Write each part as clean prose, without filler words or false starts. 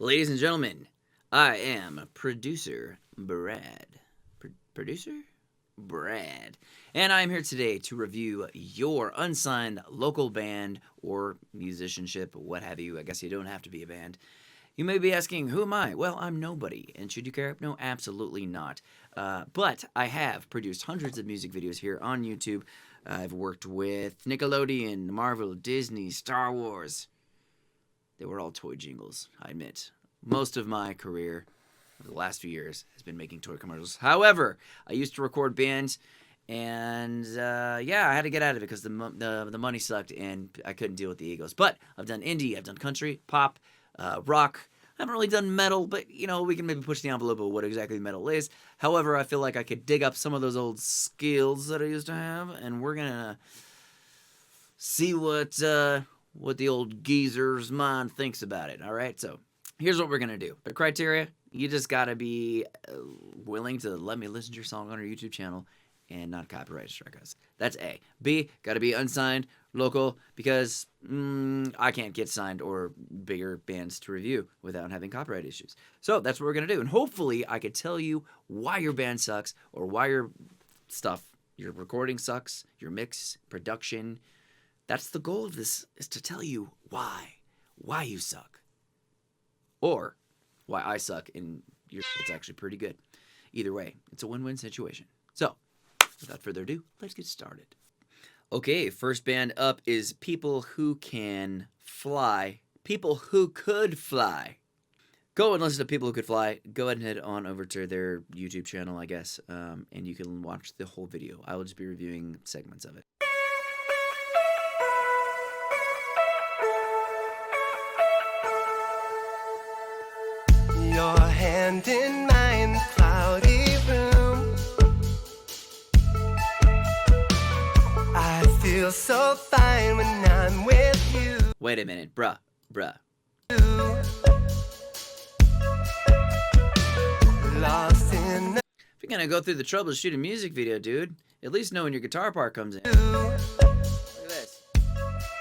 Ladies and gentlemen, I am producer Brad. Producer Brad. And I'm here today to review your unsigned local band or musicianship, what have you. I guess you don't have to be a band. You may be asking, who am I? Well, I'm nobody. And should you care? No, absolutely not. But I have produced hundreds of music videos here on YouTube. I've worked with Nickelodeon, Marvel, Disney, Star Wars. They were all toy jingles, I admit. Most of my career over the last few years has been making toy commercials. However, I used to record bands, and yeah, I had to get out of it because the money sucked, and I couldn't deal with the egos. But I've done indie, I've done country, pop, rock. I haven't really done metal, but, you know, we can maybe push the envelope of what exactly metal is. However, I feel like I could dig up some of those old skills that I used to have, and we're going to see what the old geezer's mind thinks about it, all right? So here's what we're going to do. The criteria, you just got to be willing to let me listen to your song on our YouTube channel and not copyright strike us. That's A. B, got to be unsigned, local, because I can't get signed or bigger bands to review without having copyright issues. So that's what we're going to do. And hopefully I could tell you why your band sucks or why your recording sucks, your mix, production. That's the goal of this, is to tell you why you suck. Or why I suck and it's actually pretty good. Either way, it's a win-win situation. So, without further ado, let's get started. Okay, first band up is People Who Can Fly. People Who Could Fly. Go and listen to People Who Could Fly. Go ahead and head on over to their YouTube channel, I guess, and you can watch the whole video. I will just be reviewing segments of it. Your hand in mine, the cloudy room. I feel so fine when I'm with you. Wait a minute, bruh. Lost in the If you're gonna go through the trouble of shooting a music video, dude, at least know when your guitar part comes in. Look at this.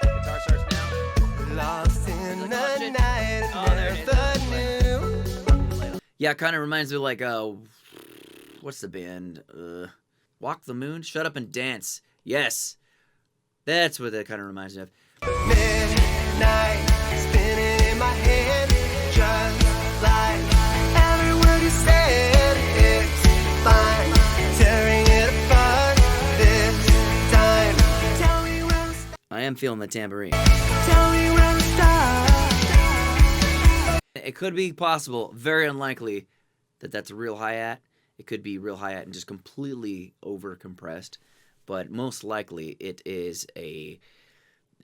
Guitar starts now. Lost in the night, Oh, there it is. never knew. Yeah, it kind of reminds me of like, what's the band? Walk the Moon? Shut Up and Dance. Yes. That's what that kind of reminds me of. Midnight, spinning in my head, just like every word you said. It's fine, tearing it apart this time. Tell me where to start. I am feeling the tambourine. Tell me where to start. It could be possible, very unlikely, that that's a real hi-hat. It could be real hi-hat and just completely over-compressed. But most likely it is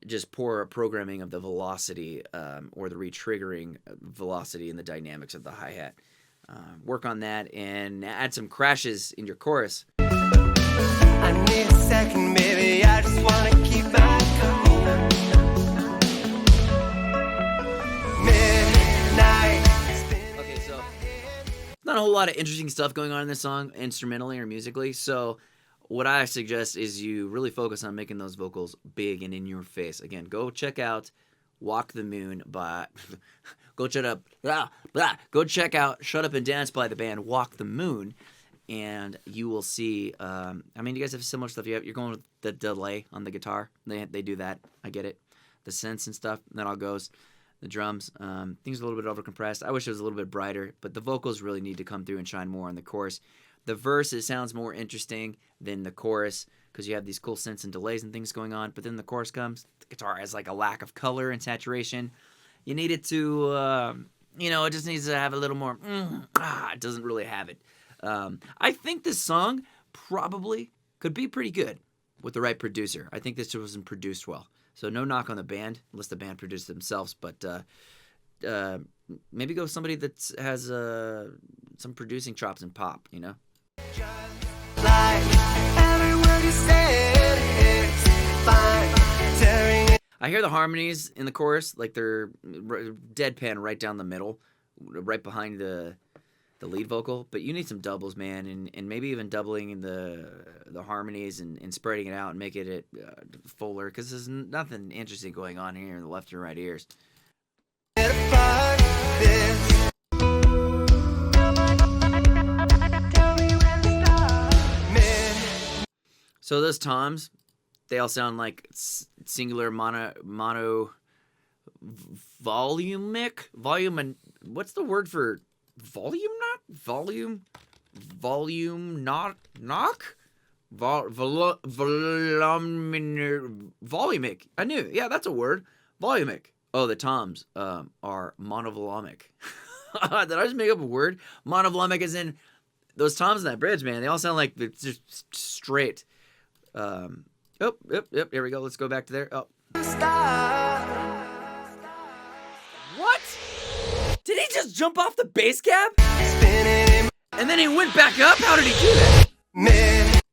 just poor programming of the velocity or the re-triggering velocity and the dynamics of the hi-hat. Work on that and add some crashes in your chorus. I need a second, baby. I just want to keep my cool. Midnight, spinning Okay, so not a whole lot of interesting stuff going on in this song, instrumentally or musically. So what I suggest is you really focus on making those vocals big and in your face. Again, go check out Walk the Moon by go check out Shut Up and Dance by the band Walk the Moon, and you will see I mean, you guys have similar stuff. You're going with the delay on the guitar. They do that. I get it. The synths and stuff, and that all goes. The drums, things are a little bit overcompressed. I wish it was a little bit brighter, but the vocals really need to come through and shine more on the chorus. The verse, it sounds more interesting than the chorus because you have these cool synths and delays and things going on, but then the chorus comes, the guitar has like a lack of color and saturation. You need it to, you know, it just needs to have a little more, it doesn't really have it. I think this song probably could be pretty good with the right producer. I think this wasn't produced well. So no knock on the band, unless the band produced it themselves, but maybe go with somebody that has some producing chops in pop, you know? like every word you said. It's fine, tearing it. I hear the harmonies in the chorus, like they're deadpan right down the middle, right behind the lead vocal, but you need some doubles, man, and maybe even doubling the harmonies and spreading it out and making it fuller, because there's nothing interesting going on here in the left and right ears. Apart this So those toms, they all sound like singular mono volumic volume. And what's the word for volume? Not volume. Volume not knock. Volumic. I knew. Yeah, that's a word. Volumic. Oh, the toms are monovolumic. Did I just make up a word? Monovolumic is in those toms in that bridge, man. They all sound like it's just straight. Yep. Here we go. Let's go back to there. Oh. What? Did he just jump off the bass cab? And then he went back up? How did he do that?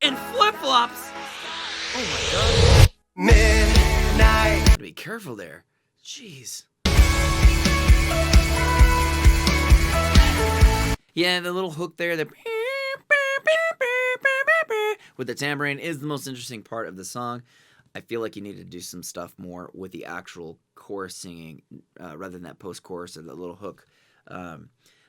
In flip-flops. Oh my god. Midnight. Gotta be careful there. Jeez. Yeah, the little hook there, with the tambourine is the most interesting part of the song. I feel like you need to do some stuff more with the actual chorus singing rather than that post-chorus or the little hook. But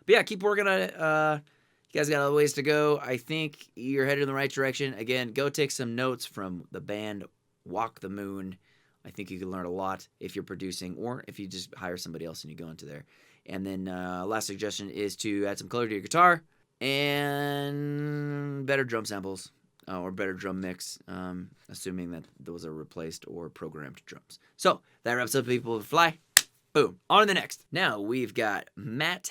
yeah, keep working on it. You guys got a ways to go. I think you're headed in the right direction. Again, go take some notes from the band Walk the Moon. I think you can learn a lot if you're producing or if you just hire somebody else and you go into there. And then last suggestion is to add some color to your guitar and better drum samples or better drum mix, assuming that those are replaced or programmed drums. So that wraps up People That Fly. Boom. On to the next. Now we've got Matt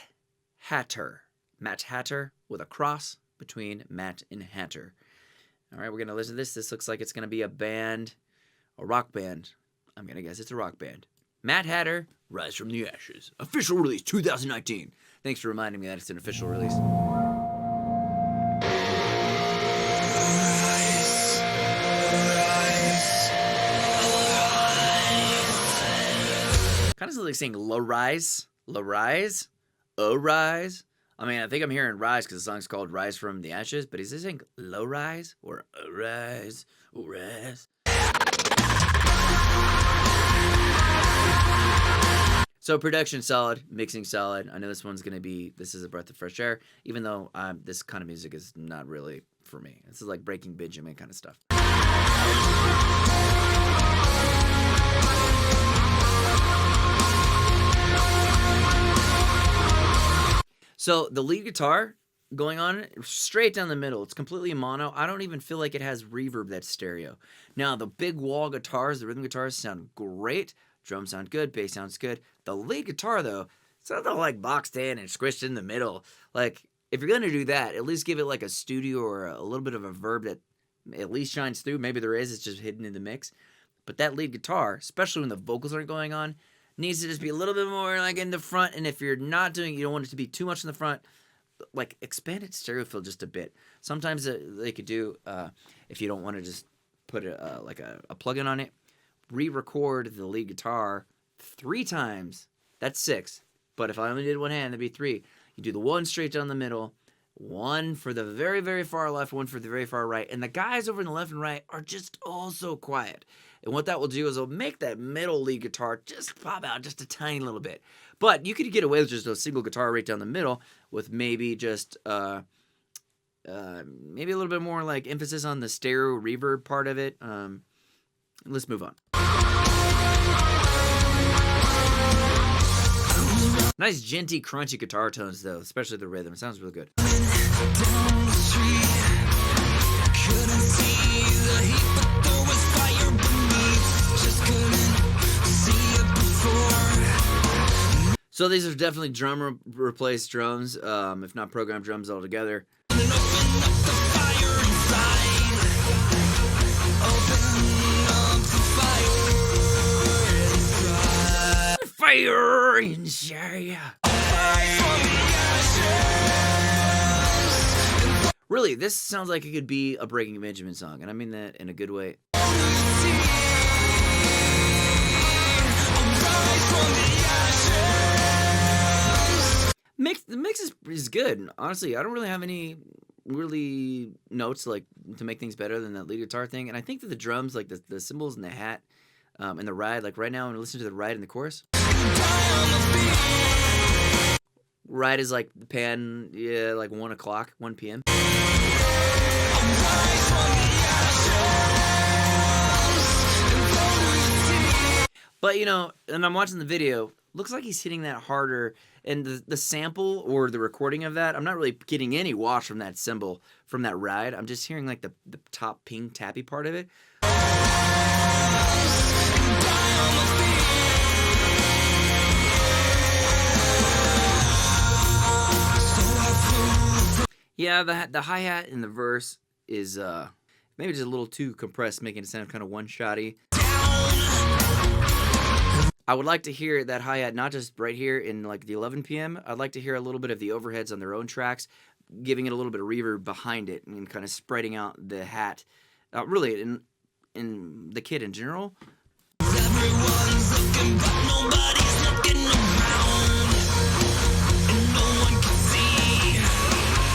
Hatter. Matt Hatter with a cross between Matt and Hatter. All right, we're going to listen to this. This looks like it's going to be a band, a rock band. I'm going to guess it's a rock band. Matt Hatter, Rise from the Ashes. Official release 2019. Thanks for reminding me that it's an official release. Kind of like saying "La Rise," "La Rise," "Oh Rise." I mean, I think I'm hearing "Rise" because the song's called "Rise from the Ashes," but is he saying "Low Rise" or "Oh Rise," "Oh Rise"? So production solid, mixing solid. I know this one's gonna be. This is a breath of fresh air, even though this kind of music is not really for me. This is like Breaking Benjamin kind of stuff. So the lead guitar going on straight down the middle. It's completely mono. I don't even feel like it has reverb that's stereo. Now the big wall guitars, the rhythm guitars sound great. Drums sound good. Bass sounds good. The lead guitar though, sounds like boxed in and squished in the middle. Like if you're gonna do that, at least give it like a studio or a little bit of a verb that at least shines through. Maybe there is. It's just hidden in the mix. But that lead guitar, especially when the vocals aren't going on, needs to just be a little bit more like in the front. And if you're not doing, you don't want it to be too much in the front, like expand its stereo field just a bit. Sometimes they could do, if you don't want to just put like a plug-in on it, re-record the lead guitar 3 times. That's 6. But if I only did one hand, that'd be 3. You do the one straight down the middle, one for the very, very far left, one for the very far right. And the guys over in the left and right are just all so quiet. And what that will do is it'll make that middle lead guitar just pop out just a tiny little bit. But you could get away with just a single guitar right down the middle with maybe just maybe a little bit more like emphasis on the stereo reverb part of it. Let's move on. Nice, genty, crunchy guitar tones, though, especially the rhythm. It sounds really good. So these are definitely drum replaced drums, if not programmed drums altogether. Fire inside. Really, this sounds like it could be a Breaking Benjamin song, and I mean that in a good way. The mix is good. Honestly, I don't really have any really notes like to make things better than that lead guitar thing, and I think that the drums, like the cymbals and the hat, and the ride, like right now when I listen to the ride in the chorus. Ride is like the pan, yeah, like 1 p.m. But you know, and I'm watching the video, looks like he's hitting that harder, and the sample or the recording of that, I'm not really getting any wash from that cymbal from that ride. I'm just hearing like the top ping tappy part of it. Yeah, the hi-hat in the verse is maybe just a little too compressed, making it sound kind of one-shotty. I would like to hear that hi-hat not just right here in like the 11 p.m. I'd like to hear a little bit of the overheads on their own tracks, giving it a little bit of reverb behind it and kind of spreading out the hat. Really, in the kit in general. Everyone's looking, but nobody's looking around, and no one can see.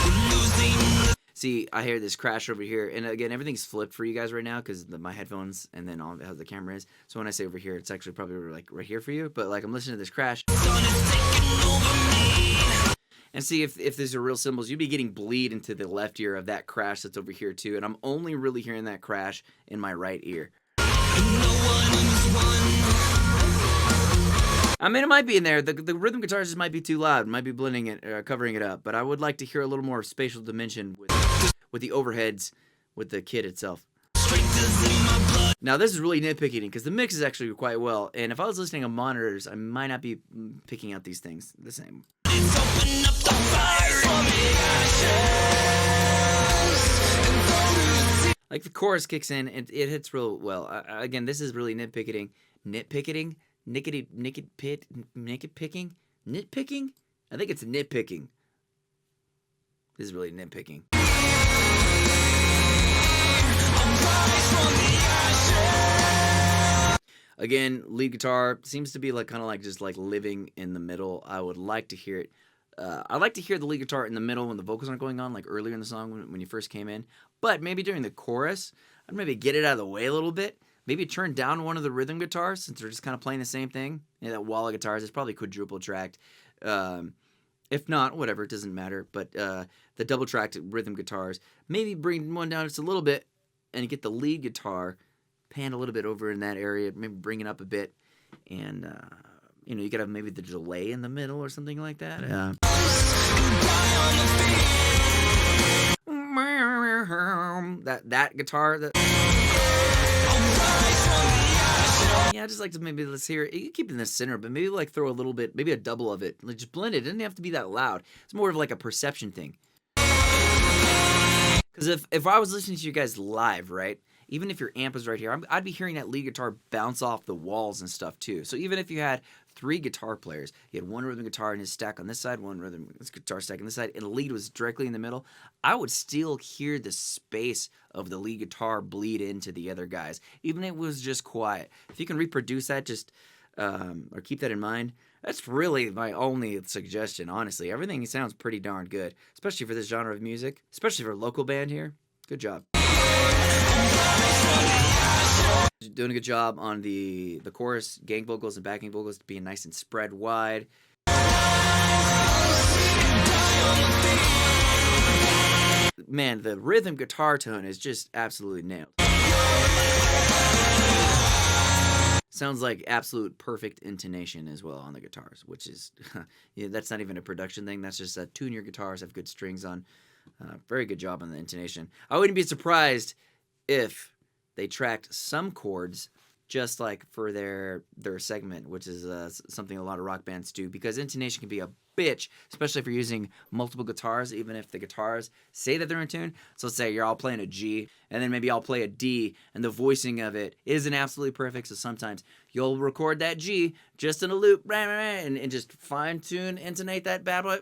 We're losing. See, I hear this crash over here, and again, everything's flipped for you guys right now because my headphones and then how the camera is. So when I say over here, it's actually probably like right here for you. But like I'm listening to this crash. And see, if these are real cymbals, you'd be getting bleed into the left ear of that crash that's over here too. And I'm only really hearing that crash in my right ear. I mean, it might be in there. The rhythm guitars just might be too loud. It might be blending it, covering it up. But I would like to hear a little more spatial dimension with the overheads, with the kit itself. Now, this is really nitpicking because the mix is actually quite well. And if I was listening on monitors, I might not be picking out these things the same. Like the chorus kicks in, it hits real well. Again, this is really nitpicking. Nitpicking? Nitpicking? I think it's nitpicking. This is really nitpicking. Again, lead guitar seems to be like kind of like just like living in the middle. I would like to hear it. I like to hear the lead guitar in the middle when the vocals aren't going on, like earlier in the song when you first came in. But maybe during the chorus, I'd maybe get it out of the way a little bit. Maybe turn down one of the rhythm guitars since they're just kind of playing the same thing. Yeah, that wall of guitars is probably quadruple tracked. If not, whatever, it doesn't matter. But the double tracked rhythm guitars, maybe bring one down just a little bit and get the lead guitar pan a little bit over in that area, maybe bring it up a bit, and you know, you could have maybe the delay in the middle or something like that. That guitar. Yeah, I just like to maybe let's hear it. You can keep it in the center, but maybe like throw a little bit, maybe a double of it. Like just blend it. It doesn't have to be that loud. It's more of like a perception thing. Because if I was listening to you guys live, right? Even if your amp is right here, I'd be hearing that lead guitar bounce off the walls and stuff too. So even if you had 3 guitar players, you had one rhythm guitar in his stack on this side, one rhythm guitar stack on this side, and the lead was directly in the middle, I would still hear the space of the lead guitar bleed into the other guys, even if it was just quiet. If you can reproduce that, just or keep that in mind, that's really my only suggestion, honestly. Everything sounds pretty darn good, especially for this genre of music, especially for a local band here. Good job. Doing a good job on the chorus, gang vocals and backing vocals being nice and spread wide. Man, the rhythm guitar tone is just absolutely nailed. Sounds like absolute perfect intonation as well on the guitars, which is, yeah, that's not even a production thing. That's just tune your guitars, have good strings on. Very good job on the intonation. I wouldn't be surprised if they tracked some chords just like for their segment, which is something a lot of rock bands do, because intonation can be a bitch, especially if you're using multiple guitars, even if the guitars say that they're in tune. So let's say you're all playing a G, and then maybe I'll play a D, and the voicing of it isn't absolutely perfect, so sometimes you'll record that G just in a loop, and just fine-tune, intonate that bad boy.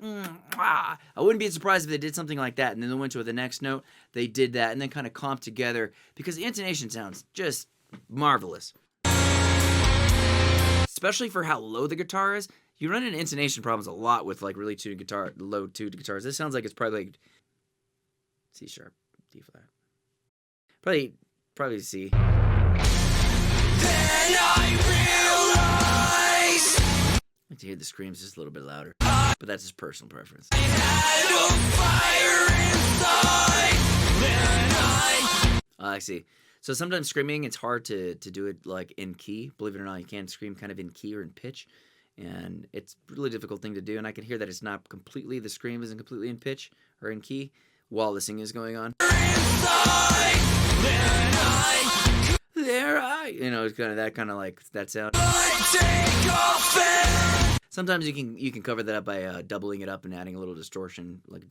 I wouldn't be surprised if they did something like that, and then they went to the next note, they did that, and then kind of comped together, because the intonation sounds just marvelous. Especially for how low the guitar is. You run into intonation problems a lot with like really tuned guitar, low tuned guitars. This sounds like it's probably like C sharp, D flat. Probably C. Then I realized, I like to hear the screams just a little bit louder, but that's just personal preference. I see. So sometimes screaming, it's hard to do it like in key. Believe it or not, you can scream kind of in key or in pitch, and it's a really difficult thing to do. And I can hear that it's not completely, the scream isn't completely in pitch or in key while the singing is going on. There I, it's kind of that kind of like that sound. Sometimes you can cover that up by doubling it up and adding a little distortion, like.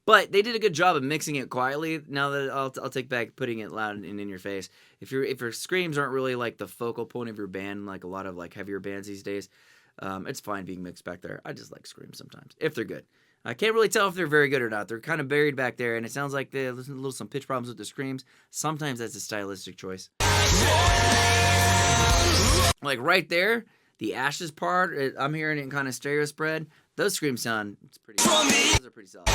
But they did a good job of mixing it quietly. Now that I'll take back putting it loud and in your face. If your screams aren't really like the focal point of your band, like a lot of like heavier bands these days, it's fine being mixed back there. I just like screams sometimes if they're good. I can't really tell if they're very good or not. They're kind of buried back there, and it sounds like there's some pitch problems with the screams. Sometimes that's a stylistic choice. Like right there, the ashes part, I'm hearing it in kind of stereo spread. Those screams sound pretty. Those are pretty solid.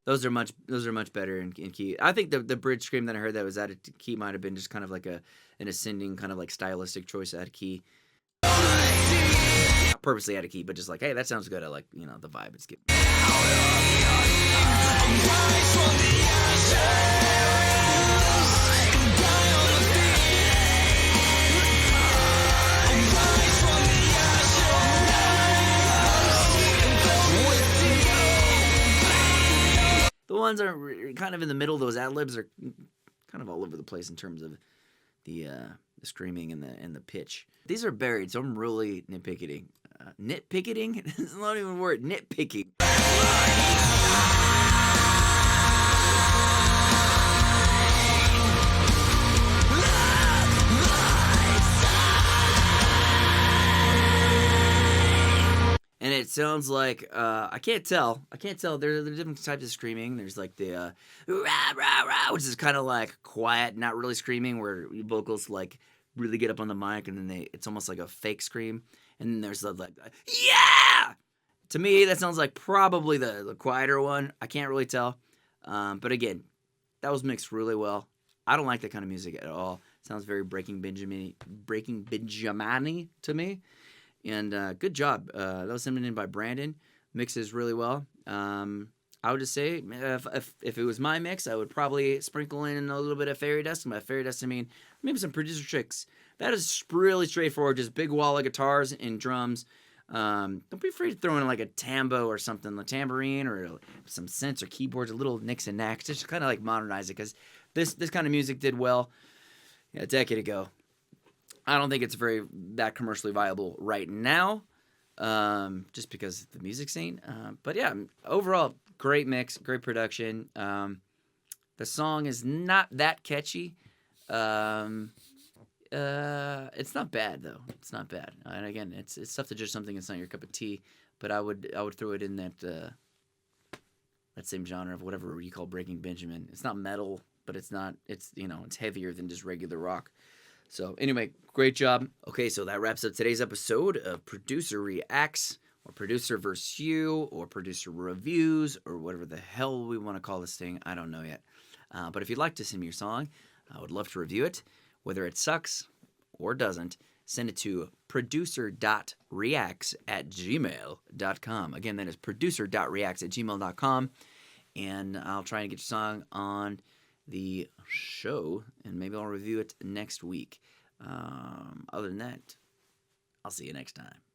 Those are much better in key. I think the bridge scream that I heard that was out of key might have been just kind of like an ascending kind of like stylistic choice out of key. Not purposely out of key, but just like, hey, that sounds good. I like, the vibe it's getting. The ones are kind of in the middle. Those ad libs are kind of all over the place in terms of the screaming and the pitch. These are buried, so I'm really nitpicking. Nitpicking? It's not even a word. Nitpicking. And it sounds like I can't tell. There are different types of screaming. There's like the rah rah rah, which is kind of like quiet, not really screaming, where vocals like really get up on the mic, and then it's almost like a fake scream. And then there's the like yeah. To me, that sounds like probably the quieter one. I can't really tell, but again, that was mixed really well. I don't like that kind of music at all. It sounds very Breaking Benjamin to me. And good job. That was sent in by Brandon. Mixes really well. I would just say if it was my mix, I would probably sprinkle in a little bit of fairy dust. And by fairy dust, I mean maybe some producer tricks. That is really straightforward. Just big wall of guitars and drums. Don't be afraid to throw in like a tambo or something, a tambourine or some synths or keyboards, a little nicks and knacks. Just kind of like modernize it because this kind of music did well a decade ago. I don't think it's that commercially viable right now, just because of the music scene. But yeah, overall, great mix, great production. The song is not that catchy. It's not bad though. It's not bad. And again, it's tough to judge something that's not your cup of tea. But I would throw it in that same genre of whatever you call Breaking Benjamin. It's not metal, but it's not. It's it's heavier than just regular rock. So anyway, great job. Okay, so that wraps up today's episode of Producer Reacts, or Producer vs. You, or Producer Reviews, or whatever the hell we want to call this thing. I don't know yet. But if you'd like to send me your song, I would love to review it. Whether it sucks or doesn't, send it to producer.reacts@gmail.com. Again, that is producer.reacts@gmail.com. And I'll try and get your song on the show, and maybe I'll review it next week. Other than that, I'll see you next time.